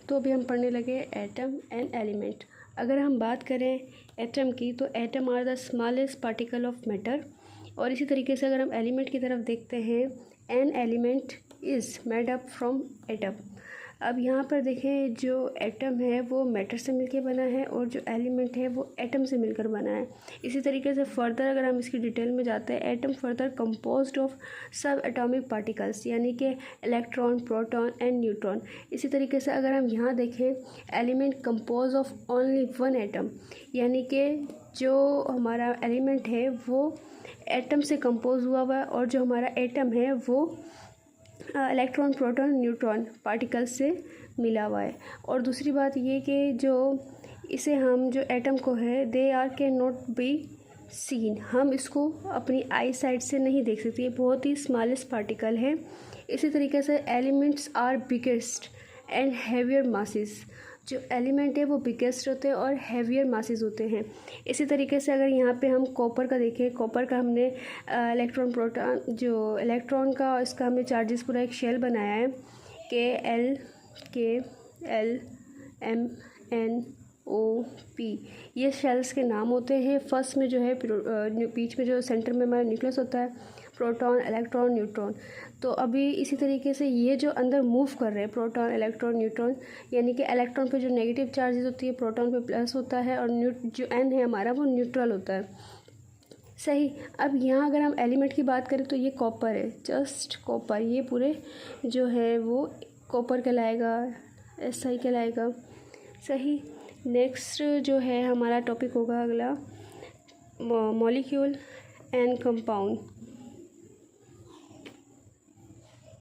तो अभी हम पढ़ने लगे एटम एंड एलिमेंट। अगर हम बात करें एटम की तो atom are the smallest particle of matter. और इसी तरीके से अगर हम एलिमेंट की तरफ देखते हैं, an element is made up from atom. अब यहाँ पर देखें, जो एटम है वो मैटर से मिलकर बना है और जो एलिमेंट है वो एटम से मिलकर बना है। इसी तरीके से फर्दर अगर हम इसकी डिटेल में जाते हैं, एटम फर्दर कंपोज्ड ऑफ सब एटॉमिक पार्टिकल्स यानी कि इलेक्ट्रॉन, प्रोटॉन एंड न्यूट्रॉन। इसी तरीके से अगर हम यहाँ देखें, element compose of only one atom, यानी कि जो हमारा एलिमेंट है वो एटम से कंपोज हुआ हुआ है और जो हमारा एटम है वो इलेक्ट्रॉन, प्रोटॉन, न्यूट्रॉन पार्टिकल्स से मिला हुआ है। और दूसरी बात ये कि जो इसे हम जो एटम को है, they are can not be seen, हम इसको अपनी आई साइड से नहीं देख सकते, ये बहुत ही स्मॉलेस्ट पार्टिकल है। इसी तरीके से elements are biggest and heavier masses, जो एलिमेंट है वो बिगेस्ट होते हैं और हैवियर मासेस होते हैं। इसी तरीके से अगर यहाँ पे हम कॉपर का देखें, कॉपर का हमने इलेक्ट्रॉन, प्रोटॉन, जो इलेक्ट्रॉन का इसका हमने चार्जेस पूरा एक शेल बनाया है, KLMNO-P, ये शेल्स के नाम होते हैं। फर्स्ट में जो है बीच में जो सेंटर में हमारा न्यूक्लियस होता है, प्रोटॉन, इलेक्ट्रॉन, न्यूट्रॉन। तो अभी इसी तरीके से ये जो अंदर मूव कर रहे हैं, प्रोटॉन, इलेक्ट्रॉन, न्यूट्रॉन, यानी कि इलेक्ट्रॉन पे जो नेगेटिव चार्जेस होती है, प्रोटॉन पे प्लस होता है और जो एन है हमारा वो न्यूट्रल होता है। सही। अब यहाँ अगर हम एलिमेंट की बात करें तो ये कॉपर है, जस्ट कॉपर, ये पूरे जो है वो कॉपर कहलाएगा, SI कहलाएगा। सही। नेक्स्ट जो है हमारा टॉपिक होगा अगला, मॉलिक्यूल एंड कंपाउंड।